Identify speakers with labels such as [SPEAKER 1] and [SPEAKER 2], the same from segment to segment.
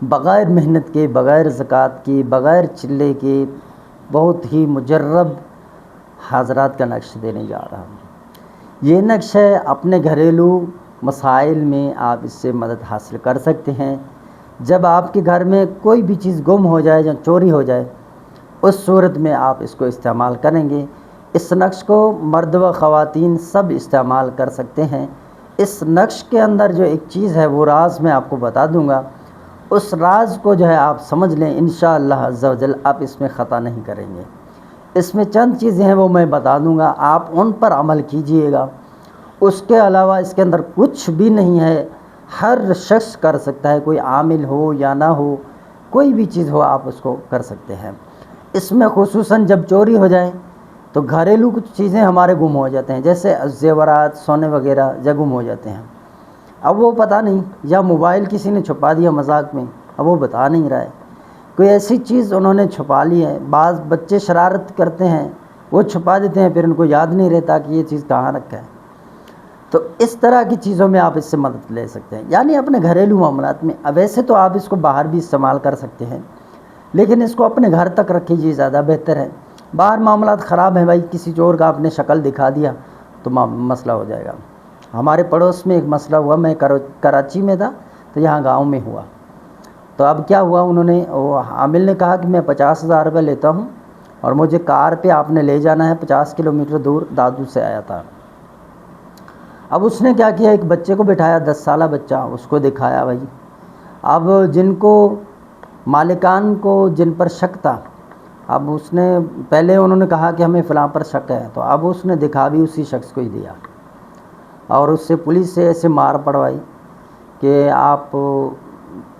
[SPEAKER 1] بغیر محنت کے، بغیر زکوٰۃ کے، بغیر چلے کے بہت ہی مجرب حضرات کا نقش دینے جا رہا ہوں۔ یہ نقش ہے اپنے گھریلو مسائل میں آپ اس سے مدد حاصل کر سکتے ہیں۔ جب آپ کے گھر میں کوئی بھی چیز گم ہو جائے یا چوری ہو جائے، اس صورت میں آپ اس کو استعمال کریں گے۔ اس نقش کو مرد و خواتین سب استعمال کر سکتے ہیں۔ اس نقش کے اندر جو ایک چیز ہے وہ راز میں آپ کو بتا دوں گا، اس راز کو جو ہے آپ سمجھ لیں، انشاءاللہ عز و جل آپ اس میں خطا نہیں کریں گے۔ اس میں چند چیزیں ہیں وہ میں بتا دوں گا، آپ ان پر عمل کیجئے گا۔ اس کے علاوہ اس کے اندر کچھ بھی نہیں ہے، ہر شخص کر سکتا ہے، کوئی عامل ہو یا نہ ہو، کوئی بھی چیز ہو آپ اس کو کر سکتے ہیں۔ اس میں خصوصاً جب چوری ہو جائے تو گھریلو کچھ چیزیں ہمارے گم ہو جاتے ہیں، جیسے زیورات، سونے وغیرہ جب گم ہو جاتے ہیں، اب وہ پتہ نہیں، یا موبائل کسی نے چھپا دیا مذاق میں، اب وہ بتا نہیں رہا ہے، کوئی ایسی چیز انہوں نے چھپا لی ہے۔ بعض بچے شرارت کرتے ہیں، وہ چھپا دیتے ہیں، پھر ان کو یاد نہیں رہتا کہ یہ چیز کہاں رکھا ہے۔ تو اس طرح کی چیزوں میں آپ اس سے مدد لے سکتے ہیں، یعنی اپنے گھریلو معاملات میں۔ ویسے تو آپ اس کو باہر بھی استعمال کر سکتے ہیں، لیکن اس کو اپنے گھر تک رکھیے، زیادہ بہتر ہے۔ باہر معاملات خراب ہیں بھائی، کسی چور کا آپ نے شکل دکھا دیا تو مسئلہ ہو جائے گا۔ ہمارے پڑوس میں ایک مسئلہ ہوا، میں کراچی میں تھا تو یہاں گاؤں میں ہوا، تو اب کیا ہوا، انہوں نے، وہ عامل نے کہا کہ میں 50,000 روپے لیتا ہوں اور مجھے کار پہ آپ نے لے جانا ہے، 50 کلومیٹر دور دادو سے آیا تھا۔ اب اس نے کیا کیا، ایک بچے کو بٹھایا، 10 سالہ بچہ، اس کو دکھایا بھائی۔ اب جن کو مالکان کو جن پر شک تھا، اب اس نے پہلے انہوں نے کہا کہ ہمیں فلاں پر شک ہے، تو اب اس نے دکھا بھی اسی شخص کو ہی دیا، اور اس سے پولیس سے ایسے مار پڑوائی کہ آپ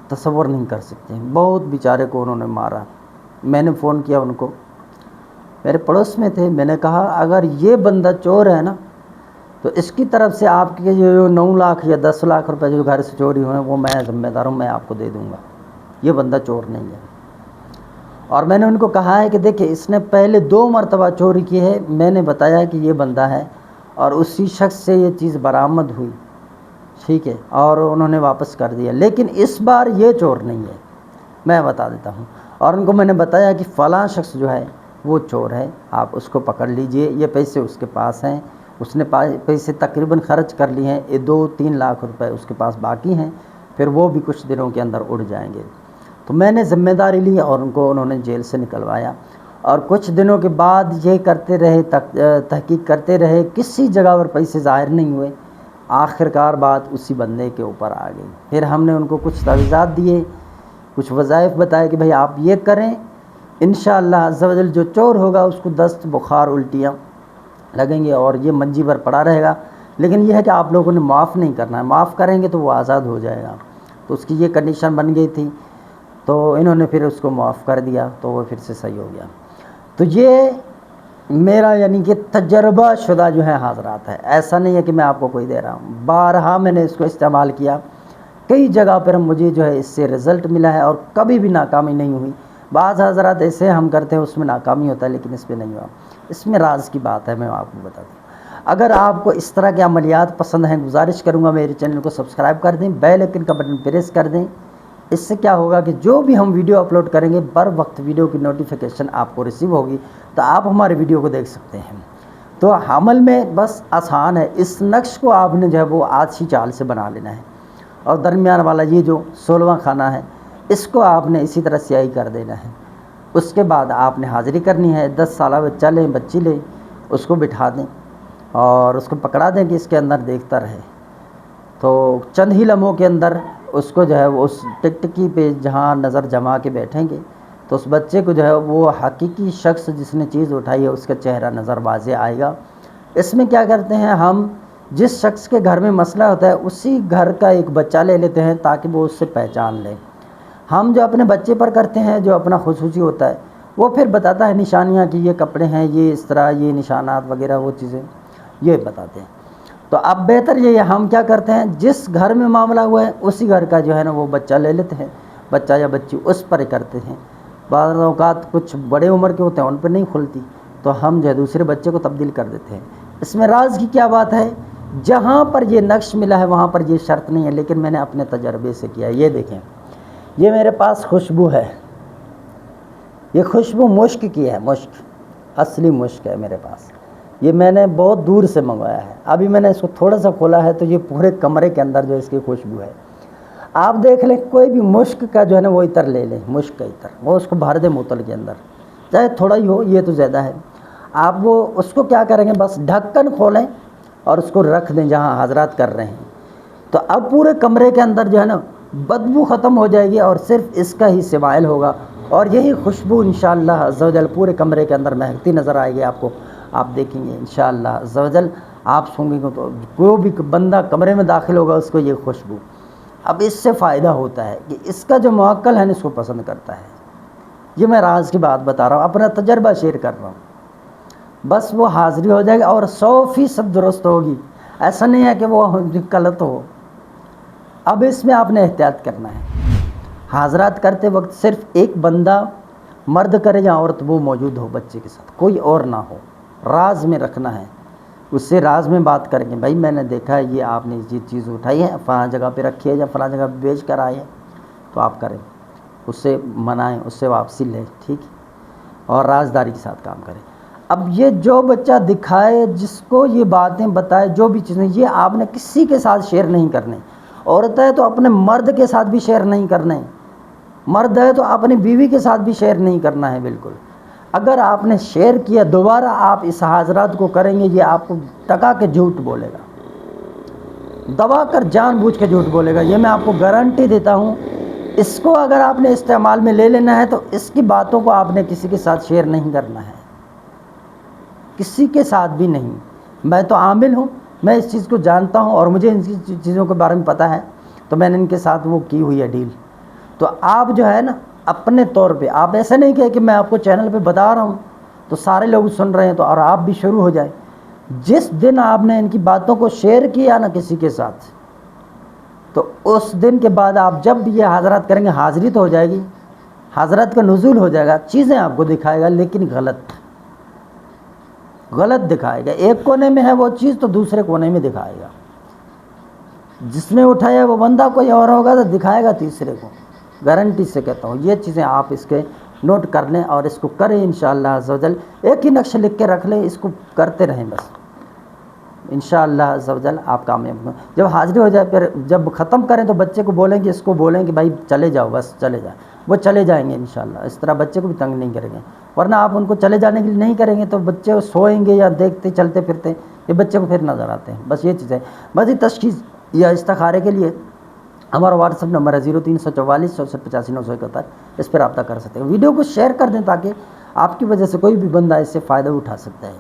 [SPEAKER 1] تصور نہیں کر سکتے ہیں۔ بہت بیچارے کو انہوں نے مارا۔ میں نے فون کیا ان کو، میرے پڑوس میں تھے، میں نے کہا اگر یہ بندہ چور ہے نا تو اس کی طرف سے آپ کے جو 9 لاکھ یا 10 لاکھ روپے جو گھر سے چوری ہوئے ہیں وہ میں ذمہ دار ہوں، میں آپ کو دے دوں گا، یہ بندہ چور نہیں ہے۔ اور میں نے ان کو کہا ہے کہ دیکھیں اس نے پہلے 2 مرتبہ چوری کی ہے، میں نے بتایا کہ یہ بندہ ہے، اور اسی شخص سے یہ چیز برآمد ہوئی، ٹھیک ہے، اور انہوں نے واپس کر دیا، لیکن اس بار یہ چور نہیں ہے، میں بتا دیتا ہوں۔ اور ان کو میں نے بتایا کہ فلاں شخص جو ہے وہ چور ہے، آپ اس کو پکڑ لیجئے، یہ پیسے اس کے پاس ہیں، اس نے پیسے تقریباً خرچ کر لیے ہیں، 2-3 لاکھ روپے اس کے پاس باقی ہیں، پھر وہ بھی کچھ دنوں کے اندر اڑ جائیں گے۔ تو میں نے ذمہ داری لی اور ان کو انہوں نے جیل سے نکلوایا، اور کچھ دنوں کے بعد یہ کرتے رہے، تحقیق کرتے رہے، کسی جگہ پر پیسے ظاہر نہیں ہوئے، آخرکار بات اسی بندے کے اوپر آ گئی۔ پھر ہم نے ان کو کچھ تجویزات دیے، کچھ وظائف بتائے کہ بھائی آپ یہ کریں، انشاءاللہ عز و جل جو چور ہوگا اس کو دست، بخار، الٹیاں لگیں گے اور یہ منجی پر پڑا رہے گا، لیکن یہ ہے کہ آپ لوگوں نے معاف نہیں کرنا ہے، معاف کریں گے تو وہ آزاد ہو جائے گا۔ تو اس کی یہ کنڈیشن بن گئی تھی، تو انہوں نے پھر اس کو معاف کر دیا، تو وہ پھر سے صحیح ہو گیا۔ تو یہ میرا یعنی کہ تجربہ شدہ جو ہے حاضرات ہے، ایسا نہیں ہے کہ میں آپ کو کوئی دے رہا ہوں، بارہا میں نے اس کو استعمال کیا، کئی جگہ پر مجھے جو ہے اس سے رزلٹ ملا ہے اور کبھی بھی ناکامی نہیں ہوئی۔ بعض حضرات ایسے ہم کرتے ہیں اس میں ناکامی ہوتا ہے، لیکن اس پہ نہیں ہوا۔ اس میں راز کی بات ہے، میں آپ کو بتا دوں۔ اگر آپ کو اس طرح کے عملیات پسند ہیں، گزارش کروں گا میرے چینل کو سبسکرائب کر دیں، بیل آئکن کا بٹن پریس کر دیں۔ اس سے کیا ہوگا کہ جو بھی ہم ویڈیو اپلوڈ کریں گے بر وقت ویڈیو کی نوٹیفیکیشن آپ کو ریسیو ہوگی، تو آپ ہمارے ویڈیو کو دیکھ سکتے ہیں۔ تو عمل میں بس آسان ہے، اس نقش کو آپ نے جو ہے وہ آج ہی چال سے بنا لینا ہے، اور درمیان والا یہ جو 16واں خانہ ہے اس کو آپ نے اسی طرح سیاہی کر دینا ہے۔ اس کے بعد آپ نے حاضری کرنی ہے، 10 سالہ بچہ لیں، بچی لیں، اس کو بٹھا دیں اور اس کو پکڑا دیں کہ اس کے اندر دیکھتا رہے۔ تو چند ہی لمحوں کے اندر اس کو جو ہے وہ اس ٹکٹکی پہ جہاں نظر جما کے بیٹھیں گے تو اس بچے کو جو ہے وہ حقیقی شخص جس نے چیز اٹھائی ہے اس کا چہرہ نظر واضح آئے گا۔ اس میں کیا کرتے ہیں ہم، جس شخص کے گھر میں مسئلہ ہوتا ہے اسی گھر کا ایک بچہ لے لیتے ہیں تاکہ وہ اس سے پہچان لے۔ ہم جو اپنے بچے پر کرتے ہیں جو اپنا خصوصی ہوتا ہے وہ پھر بتاتا ہے نشانیاں کہ یہ کپڑے ہیں، یہ اس طرح، یہ نشانات وغیرہ، وہ چیزیں یہ بتاتے ہیں۔ تو اب بہتر یہ ہے ہم کیا کرتے ہیں، جس گھر میں معاملہ ہوا ہے اسی گھر کا جو ہے نا وہ بچہ لے لیتے ہیں، بچہ یا بچی اس پر کرتے ہیں۔ بعض اوقات کچھ بڑے عمر کے ہوتے ہیں ان پہ نہیں کھلتی، تو ہم جو ہے دوسرے بچے کو تبدیل کر دیتے ہیں۔ اس میں راز کی کیا بات ہے، جہاں پر یہ نقش ملا ہے وہاں پر یہ شرط نہیں ہے، لیکن میں نے اپنے تجربے سے کیا ہے۔ یہ دیکھیں، یہ میرے پاس خوشبو ہے، یہ خوشبو مشک کی ہے، مشک، اصلی مشک ہے میرے پاس. یہ میں نے بہت دور سے منگوایا ہے. ابھی میں نے اس کو تھوڑا سا کھولا ہے تو یہ پورے کمرے کے اندر جو اس کی خوشبو ہے. آپ دیکھ لیں کوئی بھی مشک کا جو ہے نا وہ عطر لے لیں، مشک کا عطر، وہ اس کو بھر دیں بوتل کے اندر، چاہے تھوڑا ہی ہو، یہ تو زیادہ ہے. آپ وہ اس کو کیا کریں گے، بس ڈھکن کھولیں اور اس کو رکھ دیں جہاں حضرات کر رہے ہیں. تو اب پورے کمرے کے اندر جو ہے نا بدبو ختم ہو جائے گی اور صرف اس کا ہی سمائل ہوگا، اور یہی خوشبو انشاءاللہ عز و جل پورے کمرے کے اندر مہکتی نظر آئے گی آپ کو. آپ دیکھیں گے انشاءاللہ عز و جل، آپ سونگیں گے تو کوئی بھی بندہ کمرے میں داخل ہوگا اس کو یہ خوشبو. اب اس سے فائدہ ہوتا ہے کہ اس کا جو موکل ہے نا اس کو پسند کرتا ہے. یہ میں راز کی بات بتا رہا ہوں، اپنا تجربہ شیئر کر رہا ہوں. بس وہ حاضری ہو جائے گی اور 100% درست ہوگی، ایسا نہیں ہے کہ وہ غلط ہو. اب اس میں آپ نے احتیاط کرنا ہے. حاضرات کرتے وقت صرف ایک بندہ مرد کرے یا عورت وہ موجود ہو بچے کے ساتھ، کوئی اور نہ ہو. راز میں رکھنا ہے، اس سے راز میں بات کریں گے، بھائی میں نے دیکھا ہے یہ آپ نے یہ چیز اٹھائی ہے فلاں جگہ پہ رکھی ہے یا فلاں جگہ پہ بیچ کر آئے ہیں، تو آپ کریں، اس سے منائیں، اس سے واپسی لیں، ٹھیک ہے، اور رازداری کے ساتھ کام کریں. اب یہ جو بچہ دکھائے، جس کو یہ باتیں بتائے، جو بھی چیزیں، یہ آپ نے کسی کے ساتھ شیئر نہیں کرنے. عورت ہے تو اپنے مرد کے ساتھ بھی شیئر نہیں کرنے، مرد ہے تو اپنی بیوی کے ساتھ بھی شیئر نہیں کرنا ہے بالکل. اگر آپ نے شیئر کیا دوبارہ آپ اس حاضرات کو کریں گے، یہ آپ کو ٹکا کے جھوٹ بولے گا، دبا کر جان بوجھ کے جھوٹ بولے گا. یہ میں آپ کو گارنٹی دیتا ہوں. اس کو اگر آپ نے استعمال میں لے لینا ہے تو اس کی باتوں کو آپ نے کسی کے ساتھ شیئر نہیں کرنا ہے، کسی کے ساتھ بھی نہیں. میں تو عامل ہوں، میں اس چیز کو جانتا ہوں اور مجھے ان چیزوں کے بارے میں پتہ ہے، تو میں نے ان کے ساتھ وہ کی ہوئی ہے ڈیل. تو آپ جو ہے نا اپنے طور پہ، آپ ایسا نہیں کہ میں آپ کو چینل پہ بتا رہا ہوں تو سارے لوگ سن رہے ہیں تو اور آپ بھی شروع ہو جائیں. جس دن آپ نے ان کی باتوں کو شیئر کیا نا کسی کے ساتھ، تو اس دن کے بعد آپ جب بھی یہ حاضرات کریں گے، حاضری تو ہو جائے گی، حضرت کا نزول ہو جائے گا، چیزیں آپ کو دکھائے گا لیکن غلط دکھائے گا. ایک کونے میں ہے وہ چیز تو دوسرے کونے میں دکھائے گا. جس نے اٹھایا وہ بندہ کوئی اور ہوگا تو دکھائے گا تیسرے کو. گارنٹی سے کہتا ہوں. یہ چیزیں آپ اس کے نوٹ کر لیں اور اس کو کریں انشاءاللہ عز و جل. ایک ہی نقشہ لکھ کے رکھ لیں، اس کو کرتے رہیں بس، انشاءاللہ عز و جل آپ کامیاب ہوں. جب حاضری ہو جائے پھر جب ختم کریں تو بچے کو بولیں کہ اس کو بولیں کہ بھائی چلے جاؤ، بس چلے جائیں. وہ چلے جائیں گے انشاءاللہ. اس طرح بچے کو بھی تنگ نہیں کریں گے، ورنہ آپ ان کو چلے جانے کے لیے نہیں کریں گے تو بچے سوئیں گے یا دیکھتے چلتے پھرتے، یہ بچے کو پھر نظر آتے ہیں. بس یہ چیزیں، بس یہ تشخیص یا استخارے کے لیے ہمارا واٹس ایپ نمبر ہے 0344 64 85 971. اس پر رابطہ کر سکتے ہیں. ویڈیو کو شیئر کر دیں تاکہ آپ کی وجہ سے کوئی بھی بندہ اس سے فائدہ اٹھا سکتا ہے.